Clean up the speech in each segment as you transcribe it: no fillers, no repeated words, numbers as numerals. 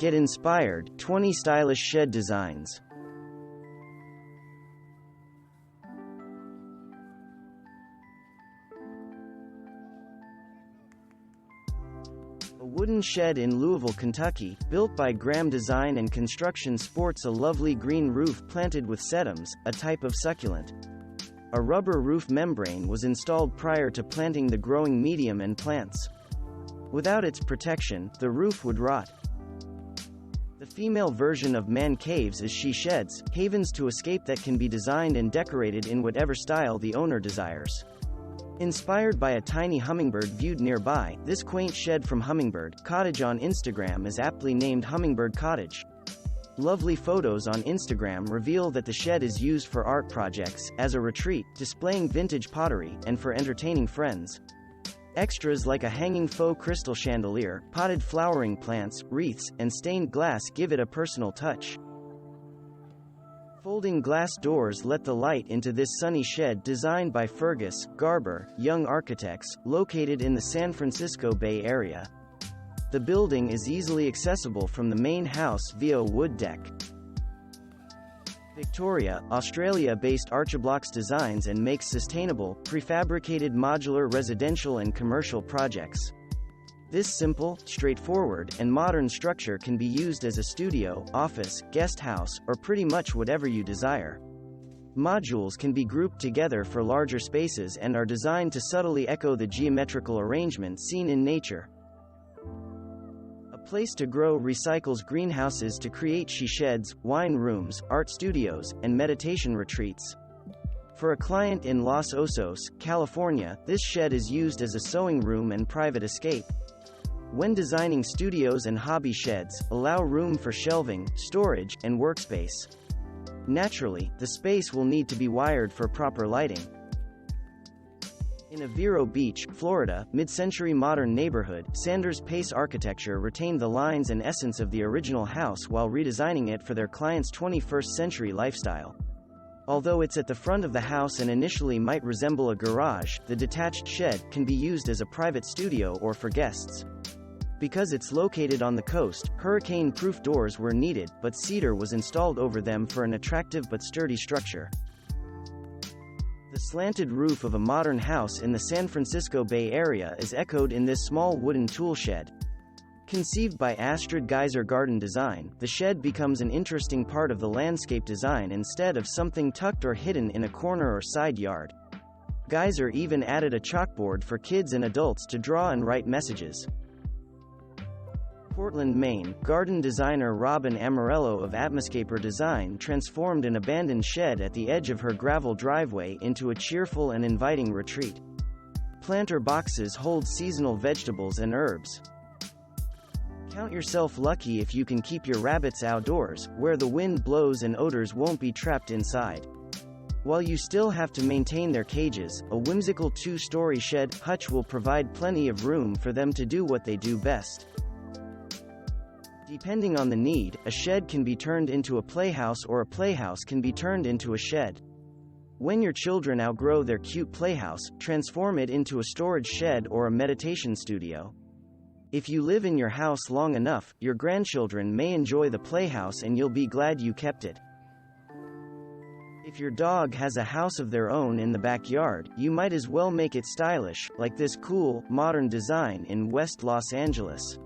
Get inspired, 20 stylish shed designs. A wooden shed in Louisville, Kentucky, built by Graham Design and Construction, sports a lovely green roof planted with sedums, a type of succulent. A rubber roof membrane was installed prior to planting the growing medium and plants. Without its protection, the roof would rot. The female version of man caves is she sheds, havens to escape that can be designed and decorated in whatever style the owner desires. Inspired by a tiny hummingbird viewed nearby, this quaint shed from Hummingbird Cottage on Instagram is aptly named Hummingbird Cottage. Lovely photos on Instagram reveal that the shed is used for art projects, as a retreat, displaying vintage pottery, and for entertaining friends. Extras like a hanging faux crystal chandelier, potted flowering plants, wreaths, and stained glass give it a personal touch. Folding glass doors let the light into this sunny shed designed by Fergus, Garber, Young Architects, located in the San Francisco Bay Area. The building is easily accessible from the main house via a wood deck. Victoria, Australia-based Archiblocks designs and makes sustainable, prefabricated modular residential and commercial projects. This simple, straightforward, and modern structure can be used as a studio, office, guest house, or pretty much whatever you desire. Modules can be grouped together for larger spaces and are designed to subtly echo the geometrical arrangement seen in nature. A place to grow recycles greenhouses to create she sheds, wine rooms, art studios, and meditation retreats. For a client in Los Osos, California, this shed is used as a sewing room and private escape. When designing studios and hobby sheds, allow room for shelving, storage, and workspace. Naturally, the space will need to be wired for proper lighting. In a Vero Beach, Florida, mid-century modern neighborhood, Sanders Pace architecture retained the lines and essence of the original house while redesigning it for their client's 21st century lifestyle. Although it's at the front of the house and initially might resemble a garage, the detached shed can be used as a private studio or for guests. Because it's located on the coast, hurricane-proof doors were needed, but cedar was installed over them for an attractive but sturdy structure. The slanted roof of a modern house in the San Francisco Bay Area is echoed in this small wooden tool shed. Conceived by Astrid Geyser Garden Design, the shed becomes an interesting part of the landscape design instead of something tucked or hidden in a corner or side yard. Geyser even added a chalkboard for kids and adults to draw and write messages. Portland, Maine, garden designer Robin Amarello of Atmoscaper Design transformed an abandoned shed at the edge of her gravel driveway into a cheerful and inviting retreat. Planter boxes hold seasonal vegetables and herbs. Count yourself lucky if you can keep your rabbits outdoors, where the wind blows and odors won't be trapped inside. While you still have to maintain their cages, a whimsical two-story shed hutch will provide plenty of room for them to do what they do best. Depending on the need, a shed can be turned into a playhouse or a playhouse can be turned into a shed. When your children outgrow their cute playhouse, transform it into a storage shed or a meditation studio. If you live in your house long enough, your grandchildren may enjoy the playhouse and you'll be glad you kept it. If your dog has a house of their own in the backyard, you might as well make it stylish, like this cool, modern design in West Los Angeles.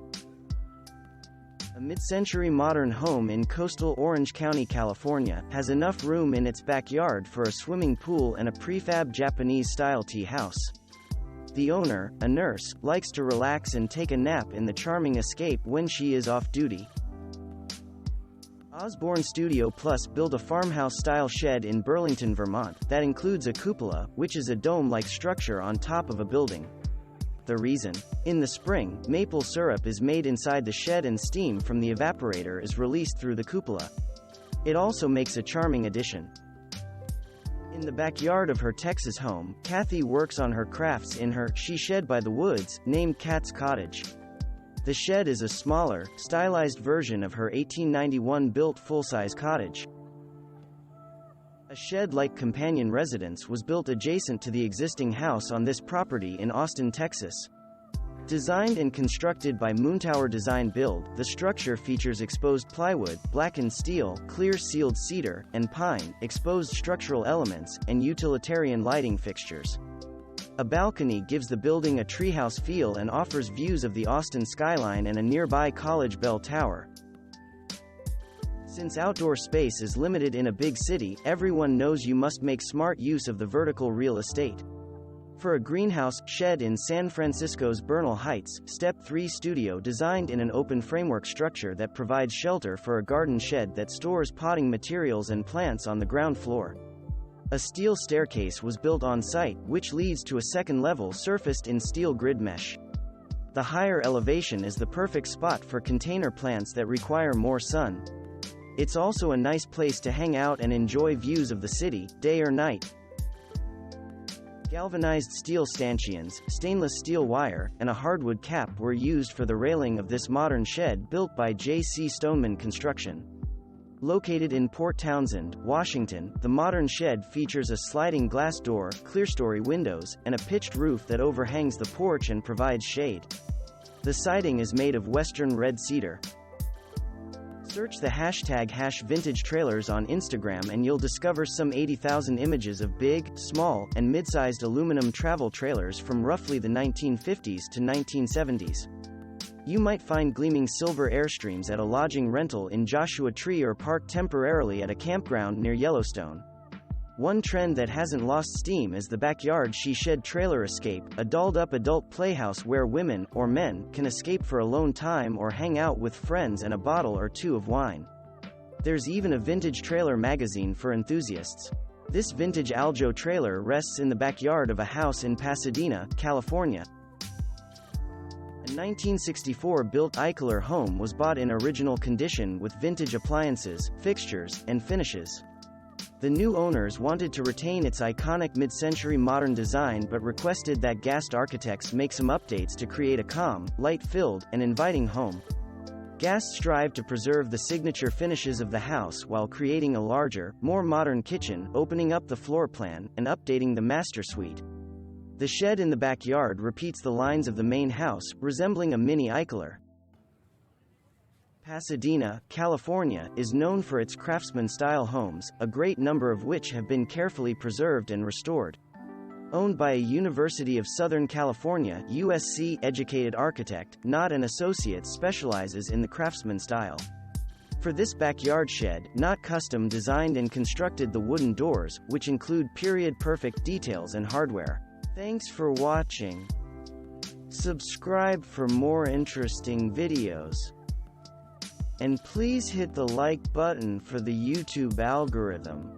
A mid-century modern home in coastal Orange County, California, has enough room in its backyard for a swimming pool and a prefab Japanese-style tea house. The owner, a nurse, likes to relax and take a nap in the charming escape when she is off duty. Osborne Studio Plus built a farmhouse-style shed in Burlington, Vermont, that includes a cupola, which is a dome-like structure on top of a building. The reason? In the spring, maple syrup is made inside the shed and steam from the evaporator is released through the cupola. It also makes a charming addition. In the backyard of her Texas home, Kathy works on her crafts in her she shed by the woods, named Kat's Cottage. The shed is a smaller, stylized version of her 1891-built full-size cottage. A shed-like companion residence was built adjacent to the existing house on this property in Austin, Texas. Designed and constructed by Moontower Design Build, the structure features exposed plywood, blackened steel, clear sealed cedar, and pine, exposed structural elements, and utilitarian lighting fixtures. A balcony gives the building a treehouse feel and offers views of the Austin skyline and a nearby College Bell Tower. Since outdoor space is limited in a big city, everyone knows you must make smart use of the vertical real estate. For a greenhouse shed in San Francisco's Bernal Heights, Step 3 Studio designed in an open framework structure that provides shelter for a garden shed that stores potting materials and plants on the ground floor. A steel staircase was built on site, which leads to a second level surfaced in steel grid mesh. The higher elevation is the perfect spot for container plants that require more sun. It's also a nice place to hang out and enjoy views of the city, day or night. Galvanized steel stanchions, stainless steel wire, and a hardwood cap were used for the railing of this modern shed built by J.C. Stoneman Construction. Located in Port Townsend, Washington, the modern shed features a sliding glass door, clearstory windows, and a pitched roof that overhangs the porch and provides shade. The siding is made of western red cedar. Search the hashtag #VintageTrailers on Instagram and you'll discover some 80,000 images of big, small, and mid-sized aluminum travel trailers from roughly the 1950s to 1970s. You might find gleaming silver Airstreams at a lodging rental in Joshua Tree or parked temporarily at a campground near Yellowstone. One trend that hasn't lost steam is the backyard she shed trailer escape, a dolled-up adult playhouse where women, or men, can escape for alone time or hang out with friends and a bottle or two of wine. There's even a vintage trailer magazine for enthusiasts. This vintage Aljo trailer rests in the backyard of a house in Pasadena, California. A 1964-built Eichler home was bought in original condition with vintage appliances, fixtures, and finishes. The new owners wanted to retain its iconic mid-century modern design but requested that Gast Architects make some updates to create a calm, light-filled, and inviting home. Gast strived to preserve the signature finishes of the house while creating a larger, more modern kitchen, opening up the floor plan, and updating the master suite. The shed in the backyard repeats the lines of the main house, resembling a mini Eichler. Pasadena, California, is known for its craftsman-style homes, a great number of which have been carefully preserved and restored. Owned by a University of Southern California (USC)-educated architect, Knott & Associates specializes in the craftsman style. For this backyard shed, Knott custom designed and constructed the wooden doors, which include period-perfect details and hardware. Thanks for watching. Subscribe for more interesting videos. And please hit the like button for the YouTube algorithm.